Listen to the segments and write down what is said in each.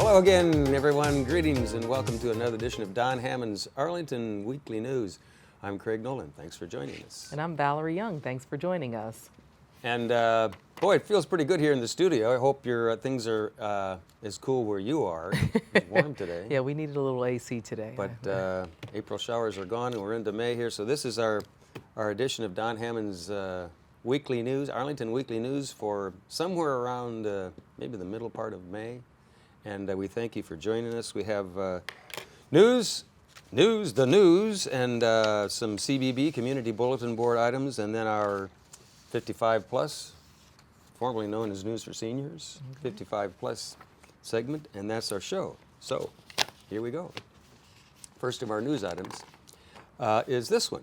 Hello again, everyone. Greetings and welcome to another edition of Don Hammond's Arlington Weekly News. I'm Craig Nolan. Thanks for joining us. And I'm Valerie Young. Thanks for joining us. And boy, it feels pretty good here in the studio. I hope your things are as cool where you are. It's warm today. Yeah, we needed a little AC today. But April showers are gone and we're into May here. So this is our edition of Don Hammond's Weekly News, Arlington Weekly News for somewhere around maybe the middle part of May. And we thank you for joining us. We have news, and some CBB, Community Bulletin Board items, and then our 55 plus, formerly known as News for Seniors, 55 plus segment, and that's our show. So here we go. First of our news items is this one,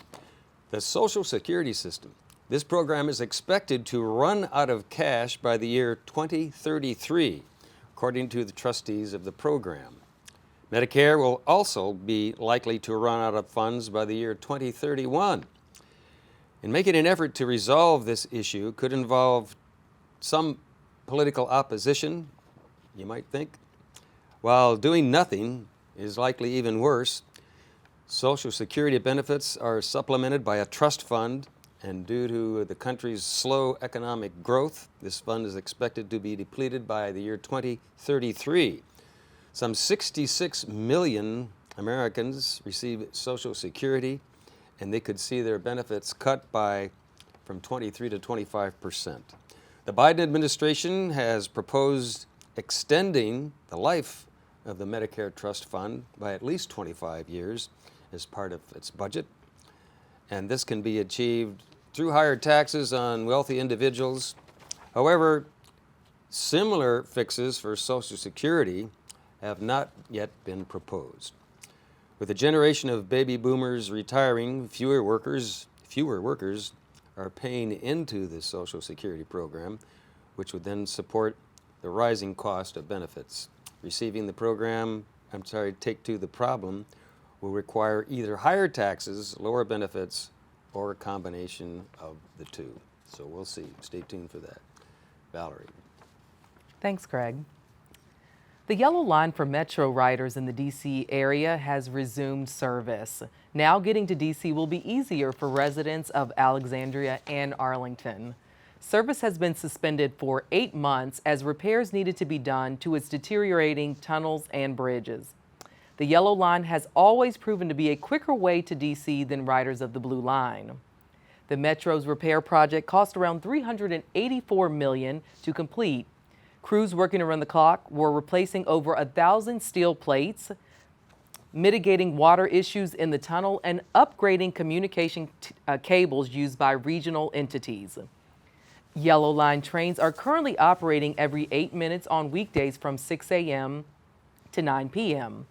the Social Security system. This program is expected to run out of cash by the year 2033. According to the trustees of the program. Medicare will also be likely to run out of funds by the year 2031. In making an effort to resolve this issue could involve some political opposition, you might think, while doing nothing is likely even worse. Social Security benefits are supplemented by a trust fund, and due to the country's slow economic growth, this fund is expected to be depleted by the year 2033. Some 66 million Americans receive Social Security, and they could see their benefits cut from 23 to 25%. The Biden administration has proposed extending the life of the Medicare Trust Fund by at least 25 years as part of its budget. And this can be achieved through higher taxes on wealthy individuals. However, similar fixes for Social Security have not yet been proposed. With a generation of baby boomers retiring, fewer workers are paying into the Social Security program, which would then support the rising cost of benefits. Receiving the program, take to the problem, will require either higher taxes, lower benefits, or a combination of the two. So we'll see. Stay tuned for that. Valerie. Thanks, Craig. The Yellow Line for Metro riders in the D.C. area has resumed service. Now getting to D.C. will be easier for residents of Alexandria and Arlington. Service has been suspended for 8 months as repairs needed to be done to its deteriorating tunnels and bridges. The Yellow Line has always proven to be a quicker way to D.C. than riders of the Blue Line. The Metro's repair project cost around $384 million to complete. Crews working around the clock were replacing over 1,000 steel plates, mitigating water issues in the tunnel, and upgrading communication cables used by regional entities. Yellow Line trains are currently operating every 8 minutes on weekdays from 6 a.m. to 9 p.m.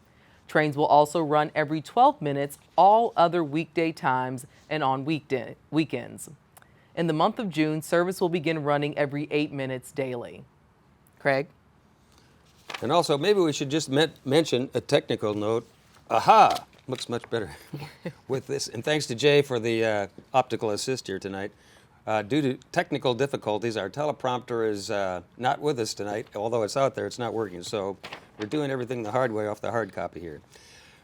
Trains will also run every 12 minutes all other weekday times and on weekends. In the month of June, service will begin running every 8 minutes daily. Craig? And also, maybe we should just mention a technical note. Aha! Looks much better with this. And thanks to Jay for the optical assist here tonight. Due to technical difficulties, our teleprompter is not with us tonight. Although it's out there, it's not working. So we're doing everything the hard way off the hard copy here.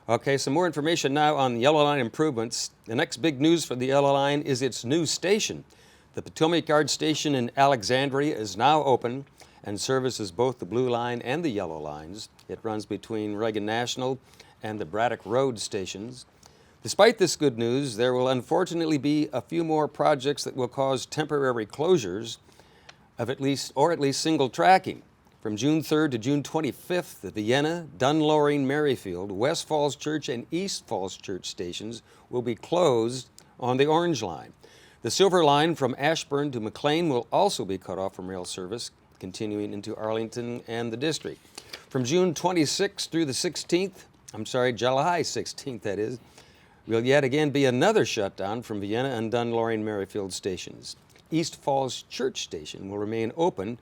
Okay, some more information now on the Yellow Line improvements. The next big news for the Yellow Line is its new station. The Potomac Yard Station in Alexandria is now open and services both the Blue Line and the Yellow Lines. It runs between Reagan National and the Braddock Road stations. Despite this good news, there will unfortunately be a few more projects that will cause temporary closures of at least single tracking. From June 3rd to June 25th, the Vienna, Dunn-Loring, Merrifield, West Falls Church, and East Falls Church stations will be closed on the Orange Line. The Silver Line from Ashburn to McLean will also be cut off from rail service, continuing into Arlington and the district. From June 26th through the 16th, July 16th that is, will yet again be another shutdown from Vienna and Dunn-Loring Merrifield stations. East Falls Church Station will remain open,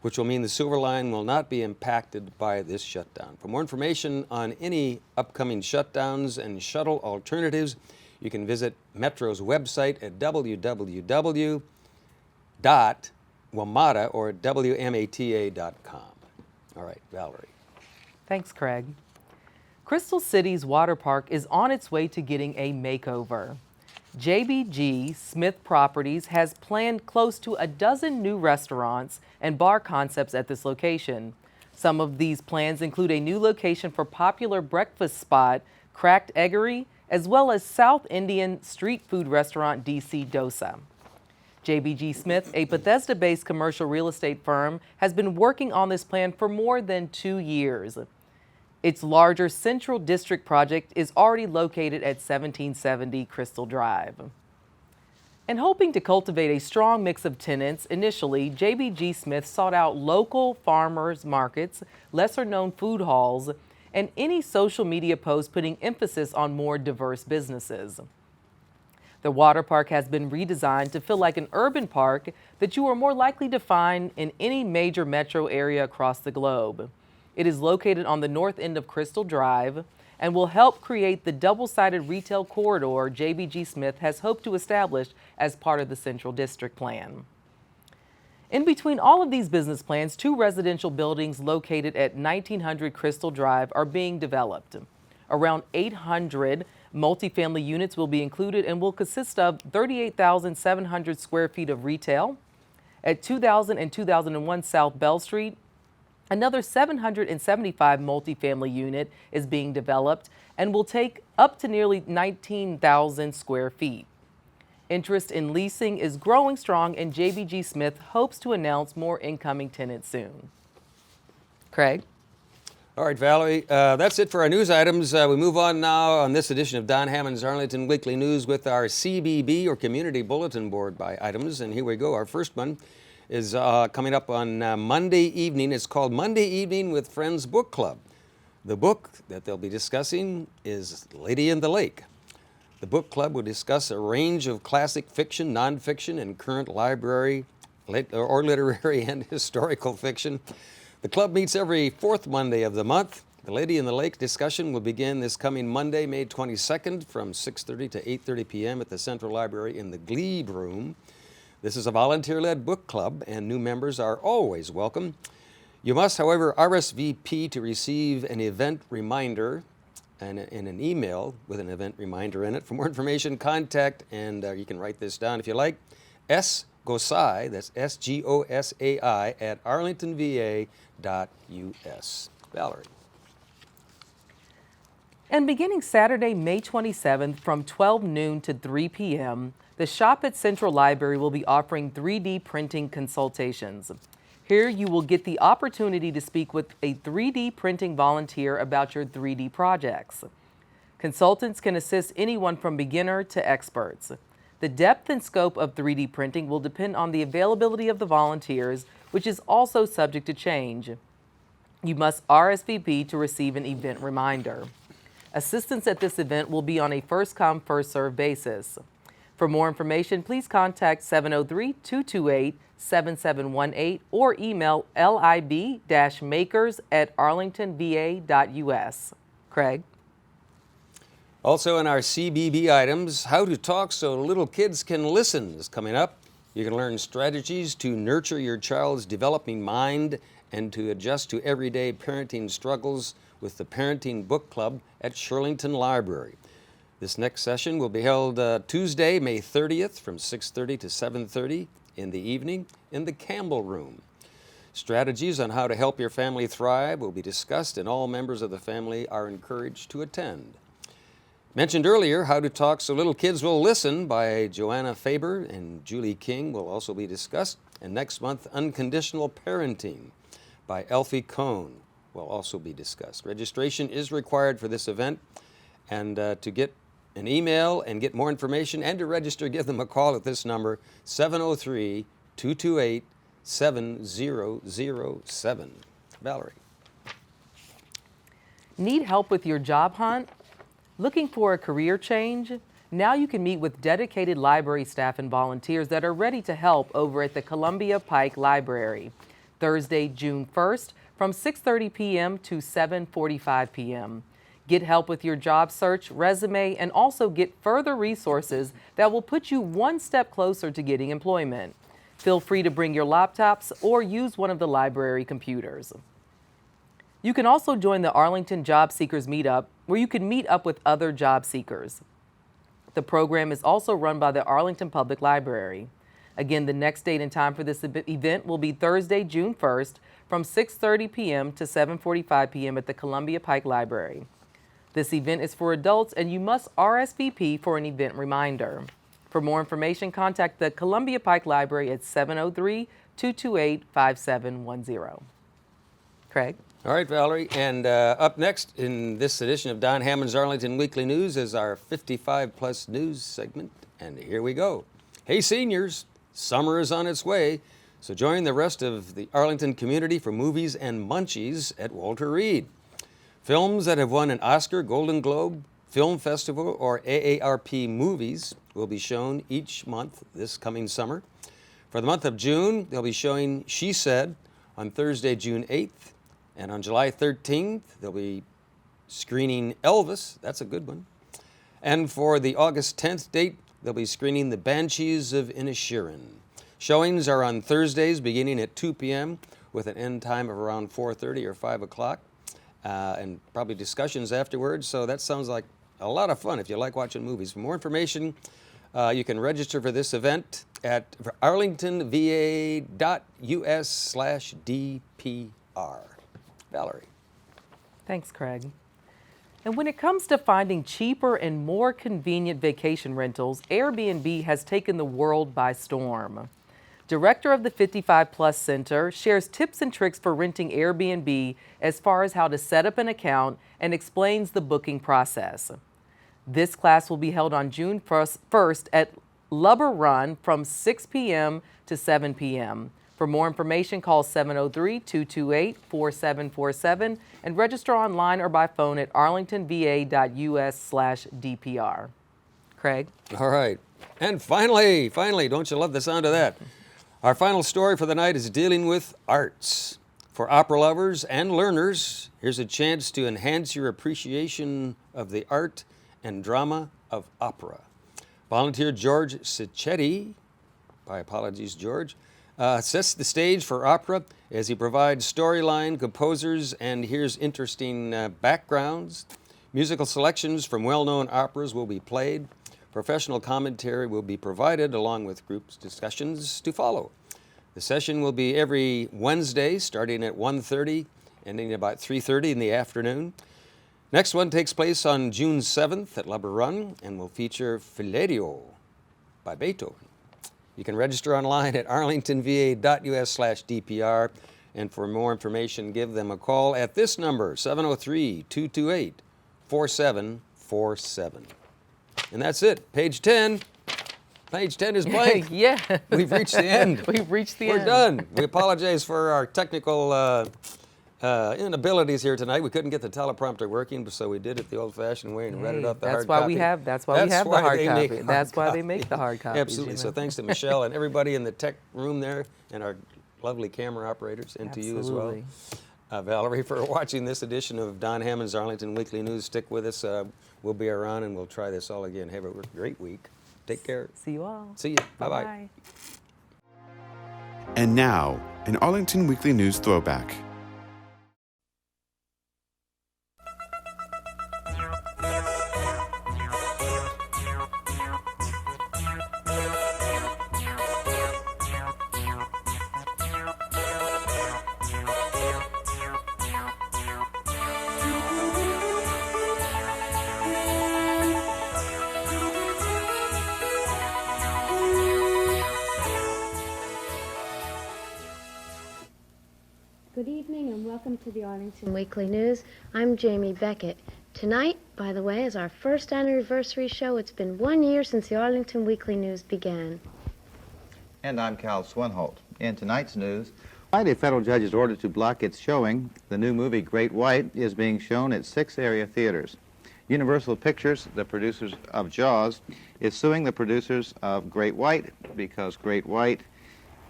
which will mean the Silver Line will not be impacted by this shutdown. For more information on any upcoming shutdowns and shuttle alternatives, you can visit Metro's website at www.wmata.com. All right, Valerie. Thanks, Craig. Crystal City's water park is on its way to getting a makeover. JBG Smith Properties has planned close to a dozen new restaurants and bar concepts at this location. Some of these plans include a new location for popular breakfast spot Cracked Eggery, as well as South Indian street food restaurant DC Dosa. JBG Smith, a Bethesda-based commercial real estate firm, has been working on this plan for more than 2 years. Its larger Central District project is already located at 1770 Crystal Drive. And hoping to cultivate a strong mix of tenants, initially, JBG Smith sought out local farmers markets, lesser-known food halls, and any social media posts putting emphasis on more diverse businesses. The water park has been redesigned to feel like an urban park that you are more likely to find in any major metro area across the globe. It is located on the north end of Crystal Drive and will help create the double-sided retail corridor JBG Smith has hoped to establish as part of the Central District plan. In between all of these business plans, 2 residential buildings located at 1900 Crystal Drive are being developed. Around 800 multifamily units will be included and will consist of 38,700 square feet of retail. At 2000 and 2001 South Bell Street, another 775 multifamily unit is being developed and will take up to nearly 19,000 square feet. Interest in leasing is growing strong, and JBG Smith hopes to announce more incoming tenants soon. Craig? All right, Valerie, that's it for our news items. We move on now on this edition of Don Hammond's Arlington Weekly News with our CBB, or Community Bulletin Board, by items. And here we go. Our first one is coming up on Monday evening. It's called Monday Evening with Friends Book Club. The book that they'll be discussing is Lady in the Lake. The book club will discuss a range of classic fiction, nonfiction, and current library or literary and historical fiction. The club meets every 4th Monday of the month. The Lady in the Lake discussion will begin this coming Monday, May 22nd from 6:30 to 8:30 p.m. at the Central Library in the Glebe Room. This is a volunteer-led book club, and new members are always welcome. You must, however, RSVP to receive an event reminder and in an email with an event reminder in it. For more information, contact, and you can write this down if you like, sgosai, that's SGOSAI, at arlingtonva.us. Valerie. And beginning Saturday, May 27th from 12 noon to 3 p.m., the Shop at Central Library will be offering 3D printing consultations. Here you will get the opportunity to speak with a 3D printing volunteer about your 3D projects. Consultants can assist anyone from beginner to experts. The depth and scope of 3D printing will depend on the availability of the volunteers, which is also subject to change. You must RSVP to receive an event reminder. Assistance at this event will be on a first-come, first-served basis. For more information, please contact 703-228-7718 or email lib-makers@arlingtonva.us. Craig? Also in our CBB items, How to Talk So Little Kids Can Listen is coming up. You can learn strategies to nurture your child's developing mind and to adjust to everyday parenting struggles with the Parenting Book Club at Shirlington Library. This next session will be held Tuesday, May 30th from 6:30 to 7:30 in the evening in the Campbell Room. Strategies on how to help your family thrive will be discussed, and all members of the family are encouraged to attend. Mentioned earlier, How to Talk So Little Kids Will Listen by Joanna Faber and Julie King will also be discussed. And next month, Unconditional Parenting by Elfie Cohn will also be discussed. Registration is required for this event, and to get an email and get more information and to register, give them a call at this number, 703-228-7007. Valerie. Need help with your job hunt? Looking for a career change? Now you can meet with dedicated library staff and volunteers that are ready to help over at the Columbia Pike Library. Thursday, June 1st from 6:30 p.m. to 7:45 p.m. Get help with your job search, resume, and also get further resources that will put you one step closer to getting employment. Feel free to bring your laptops or use one of the library computers. You can also join the Arlington Job Seekers Meetup, where you can meet up with other job seekers. The program is also run by the Arlington Public Library. Again, the next date and time for this event will be Thursday, June 1st from 6:30 p.m. to 7:45 p.m. at the Columbia Pike Library. This event is for adults and you must RSVP for an event reminder. For more information, contact the Columbia Pike Library at 703-228-5710. Craig? All right, Valerie. And up next in this edition of Don Hammond's Arlington Weekly News is our 55-plus news segment. And here we go. Hey, seniors, summer is on its way, so join the rest of the Arlington community for movies and munchies at Walter Reed. Films that have won an Oscar, Golden Globe, Film Festival, or AARP movies will be shown each month this coming summer. For the month of June, they'll be showing She Said on Thursday, June 8th. And on July 13th, they'll be screening Elvis. That's a good one. And for the August 10th date, they'll be screening The Banshees of Inisherin. Showings are on Thursdays beginning at 2 p.m. with an end time of around 4:30 or 5 o'clock. And probably discussions afterwards. So that sounds like a lot of fun if you like watching movies. For more information, you can register for this event at arlingtonva.us/DPR. Valerie. Thanks, Craig. And when it comes to finding cheaper and more convenient vacation rentals, Airbnb has taken the world by storm. Director of the 55 Plus Center shares tips and tricks for renting Airbnb as far as how to set up an account and explains the booking process. This class will be held on June 1st at Lubber Run from 6 p.m. to 7 p.m. For more information, call 703-228-4747 and register online or by phone at arlingtonva.us/DPR. Craig? All right. And finally, don't you love the sound of that? Our final story for the night is dealing with arts. For opera lovers and learners, here's a chance to enhance your appreciation of the art and drama of opera. Volunteer George Sicchetti, my apologies, George, sets the stage for opera as he provides storyline, composers, and here's interesting backgrounds. Musical selections from well-known operas will be played. Professional commentary will be provided along with group discussions to follow. The session will be every Wednesday starting at 1:30, ending about 3:30 in the afternoon. Next one takes place on June 7th at Lubber Run and will feature Filario by Beethoven. You can register online at arlingtonva.us/DPR, and for more information, give them a call at this number, 703-228-4747. And that's it. Page 10. Page 10 is blank. Yeah. We've reached the end. We've reached the We're end. done. We apologize for our technical inabilities here tonight. We couldn't get the teleprompter working, so we did it the old-fashioned way and read it off the hard copy. That's why we have the hard copy. That's why they make the hard copies. Absolutely. So thanks to Michelle and everybody in the tech room there and our lovely camera operators, and to you as well. Valerie, for watching this edition of Don Hammond's Arlington Weekly News. Stick with us. We'll be around and we'll try this all again. Have a great week. Take care. See you all. See you. Bye-bye. Bye. And now, an Arlington Weekly News throwback. Good evening and welcome to the Arlington Weekly News. I'm Jamie Beckett. Tonight, by the way, is our first anniversary show. It's been 1 year since the Arlington Weekly News began. And I'm Cal Swinholt. In tonight's news, a federal judge is ordered to block its showing. The new movie Great White is being shown at 6 area theaters. Universal Pictures, the producers of Jaws, is suing the producers of Great White because Great White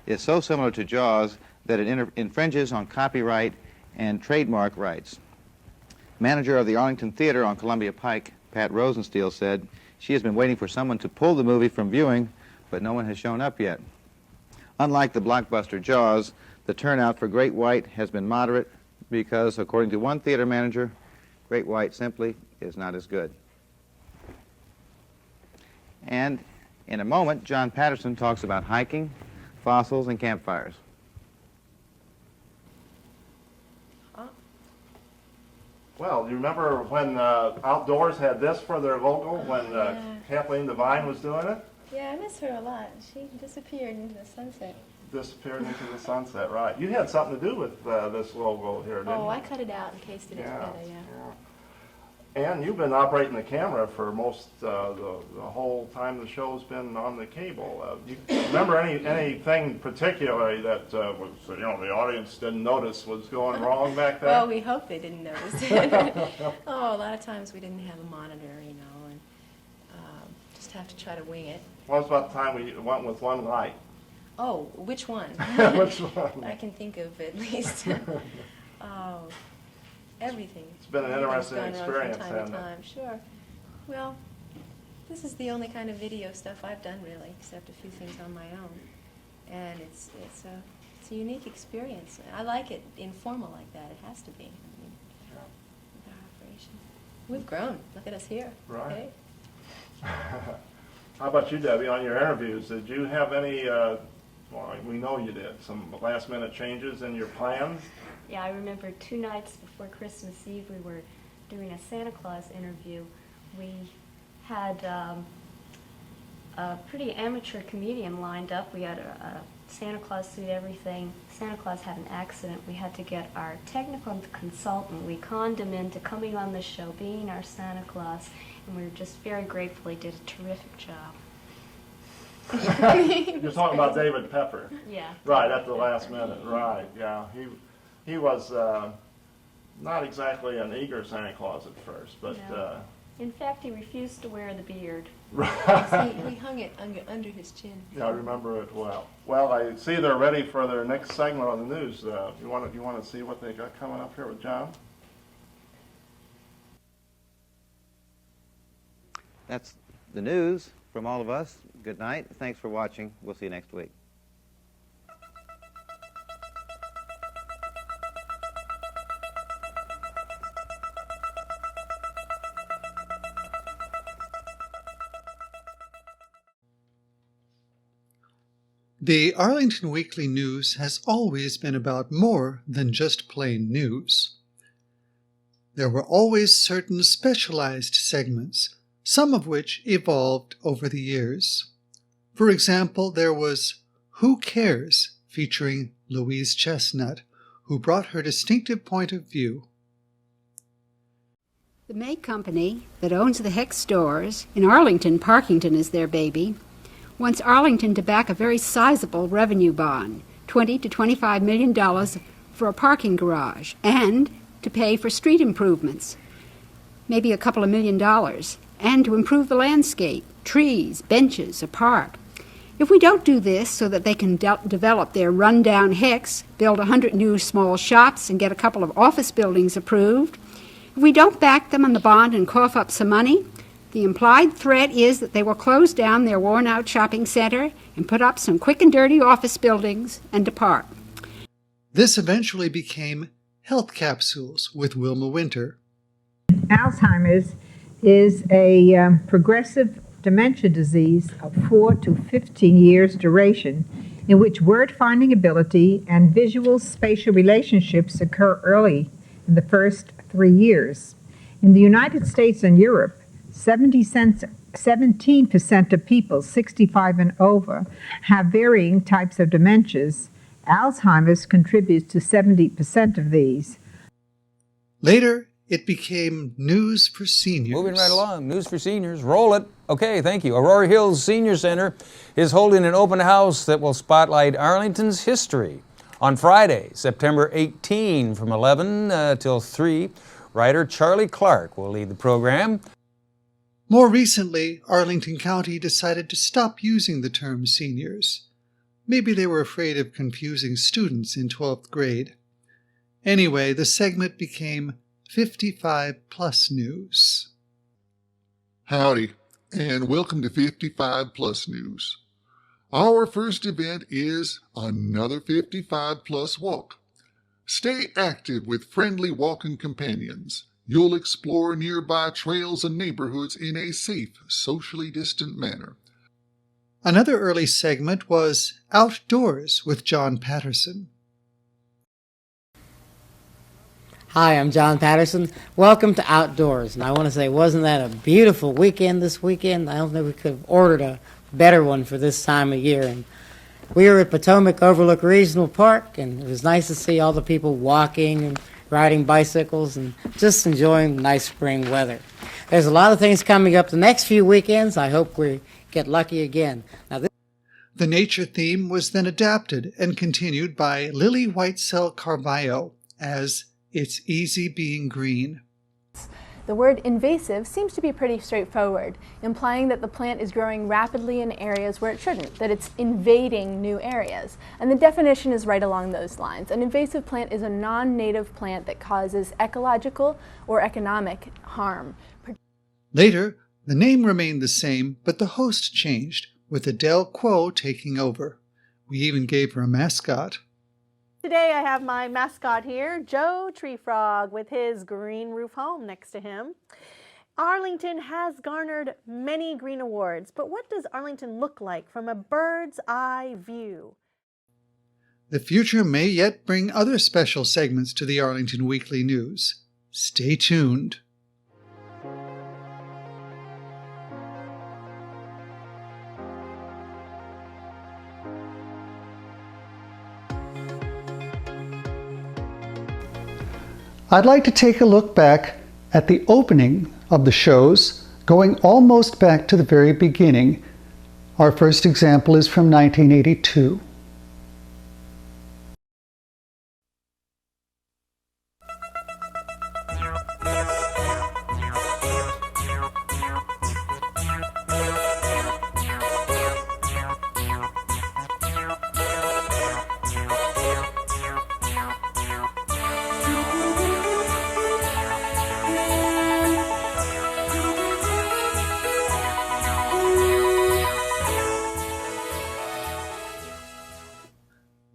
is so similar to Jaws that it infringes on copyright and trademark rights. Manager of the Arlington Theater on Columbia Pike, Pat Rosensteel, said she has been waiting for someone to pull the movie from viewing, but no one has shown up yet. Unlike the blockbuster Jaws, the turnout for Great White has been moderate because, according to one theater manager, Great White simply is not as good. And in a moment, John Patterson talks about hiking, fossils, and campfires. Well, you remember when Outdoors had this for their logo when Kathleen Devine was doing it? Yeah, I miss her a lot. She disappeared into the sunset. Disappeared into the sunset, right. You had something to do with this logo here, didn't you? Oh, I cut it out and pasted it together, yeah. And you've been operating the camera for most, the whole time the show's been on the cable. You remember anything particularly that was, the audience didn't notice was going wrong back there? Well, we hope they didn't notice it. Oh, a lot of times we didn't have a monitor, and just have to try to wing it. What was about the time we went with one light? Oh, which one? Which one? I can think of at least. Oh, everything. It's been an interesting Everything's gone wrong experience, from time hasn't to it? time. Sure. Well, this is the only kind of video stuff I've done really, except a few things on my own, and it's a unique experience. I like it informal like that. It has to be. I mean, our operation. We've grown. Look at us here. Right. Okay? How about you, Debbie, on your interviews? Did you have any, well, we know you did, some last-minute changes in your plans? Yeah, I remember 2 nights before Christmas Eve we were doing a Santa Claus interview. We had a pretty amateur comedian lined up. We had a Santa Claus suit, everything. Santa Claus had an accident. We had to get our technical consultant. We conned him into coming on the show, being our Santa Claus, and we were just very grateful. He did a terrific job. You're talking about David Pepper. Yeah. Right, at the last minute, right, yeah. He was not exactly an eager Santa Claus at first, but... No. In fact, he refused to wear the beard. We hung it under his chin. Yeah, I remember it well. Well, I see they're ready for their next segment on the news. You want to see what they got coming up here with John? That's the news from all of us. Good night. Thanks for watching. We'll see you next week. The Arlington Weekly News has always been about more than just plain news. There were always certain specialized segments, some of which evolved over the years. For example, there was Who Cares, featuring Louise Chestnut, who brought her distinctive point of view. The May Company, that owns the Heck stores, in Arlington, Parkington is their baby, wants Arlington to back a very sizable revenue bond, $20 to $25 million for a parking garage, and to pay for street improvements, maybe a couple of $1 million, and to improve the landscape, trees, benches, a park. If we don't do this so that they can develop their rundown Hicks, build 100 new small shops, and get a couple of office buildings approved, if we don't back them on the bond and cough up some money, the implied threat is that they will close down their worn-out shopping center and put up some quick and dirty office buildings and depart. This eventually became Health Capsules with Wilma Winter. Alzheimer's is a progressive dementia disease of 4 to 15 years duration in which word-finding ability and visual spatial relationships occur early in the first 3 years. In the United States and Europe, 17% of people 65 and over have varying types of dementias. Alzheimer's contributes to 70% of these. Later, it became News for Seniors. Moving right along, News for Seniors. Roll it. Okay, thank you. Aurora Hills Senior Center is holding an open house that will spotlight Arlington's history. On Friday, September 18 from 11 till 3, writer Charlie Clark will lead the program. More recently, Arlington County decided to stop using the term seniors. Maybe they were afraid of confusing students in 12th grade. Anyway, the segment became 55 Plus News. Howdy, and welcome to 55 Plus News. Our first event is another 55 Plus Walk. Stay active with friendly walking companions. You'll explore nearby trails and neighborhoods in a safe, socially distant manner. Another early segment was Outdoors with John Patterson. Hi, I'm John Patterson. Welcome to Outdoors. And I want to say, wasn't that a beautiful weekend this weekend? I don't think we could have ordered a better one for this time of year. And we were at Potomac Overlook Regional Park, and it was nice to see all the people walking and riding bicycles and just enjoying nice spring weather. There's a lot of things coming up the next few weekends. I hope we get lucky again. The nature theme was then adapted and continued by Lily Whitesell Carballo as It's Easy Being Green. The word invasive seems to be pretty straightforward, implying that the plant is growing rapidly in areas where it shouldn't, that it's invading new areas. And the definition is right along those lines. An invasive plant is a non-native plant that causes ecological or economic harm. Later, the name remained the same, but the host changed, with Adele Quo taking over. We even gave her a mascot. Today I have my mascot here, Joe Tree Frog, with his green roof home next to him. Arlington has garnered many green awards, but what does Arlington look like from a bird's eye view? The future may yet bring other special segments to the Arlington Weekly News. Stay tuned. I'd like to take a look back at the opening of the shows, going almost back to the very beginning. Our first example is from 1982.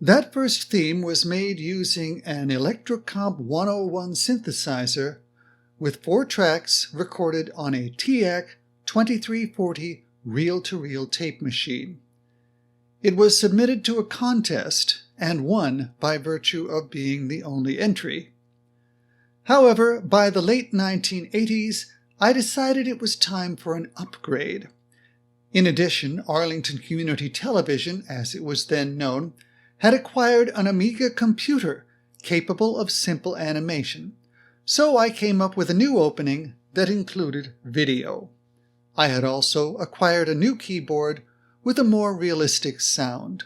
That first theme was made using an Electrocomp 101 synthesizer with 4 tracks recorded on a TEAC 2340 reel-to-reel tape machine. It was submitted to a contest and won by virtue of being the only entry. However, by the late 1980s, I decided it was time for an upgrade. In addition, Arlington Community Television, as it was then known, had acquired an Amiga computer capable of simple animation, so I came up with a new opening that included video. I had also acquired a new keyboard with a more realistic sound.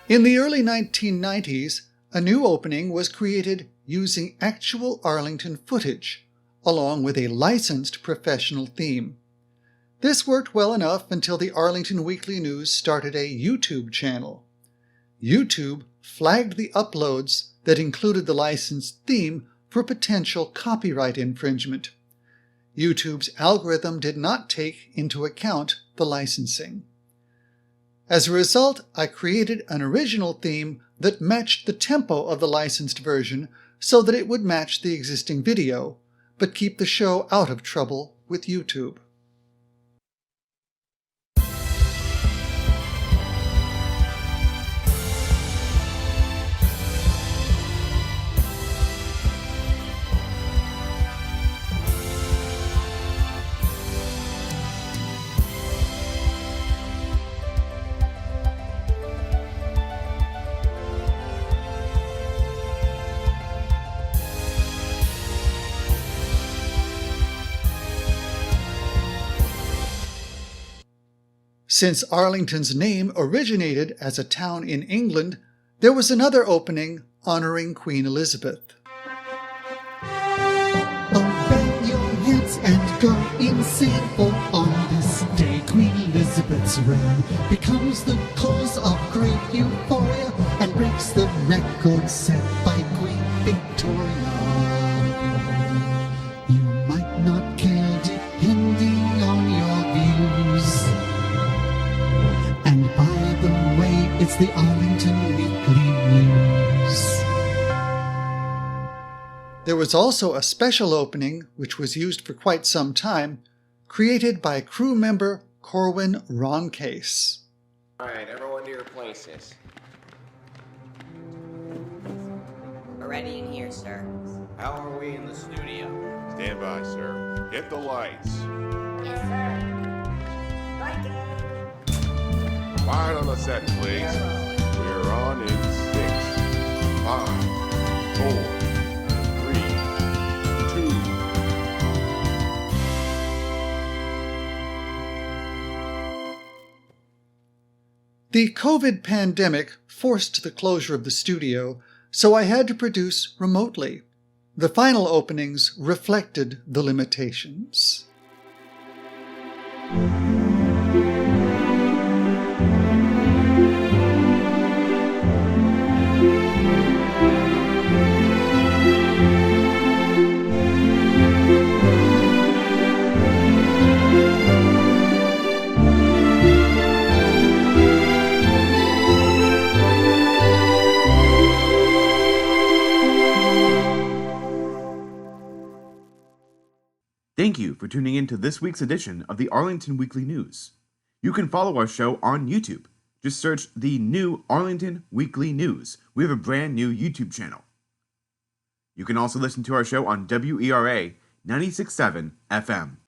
In the early 1990s, a new opening was created using actual Arlington footage, along with a licensed professional theme. This worked well enough until the Arlington Weekly News started a YouTube channel. YouTube flagged the uploads that included the licensed theme for potential copyright infringement. YouTube's algorithm did not take into account the licensing. As a result, I created an original theme that matched the tempo of the licensed version so that it would match the existing video, but keep the show out of trouble with YouTube. Since Arlington's name originated as a town in England, there was another opening honoring Queen Elizabeth. Bend your heads and go insane, for on this day Queen Elizabeth's reign becomes the cause of great euphoria and breaks the record set by Queen Victoria. You might not care depending on your views. And by the way, it's the Arlington Weekly News. There was also a special opening, which was used for quite some time, created by crew member Corwin Roncase. All right, everyone to your places. We're ready in here, sir. How are we in the studio? Stand by, sir. Hit the lights. Yes, sir. Quiet on the set, please. We're on in 6, 5, 4, 3, 2. The COVID pandemic forced the closure of the studio, so I had to produce remotely. The final openings reflected the limitations. Thank you for tuning in to this week's edition of the Arlington Weekly News. You can follow our show on YouTube. Just search the new Arlington Weekly News. We have a brand new YouTube channel. You can also listen to our show on WERA 96.7 FM.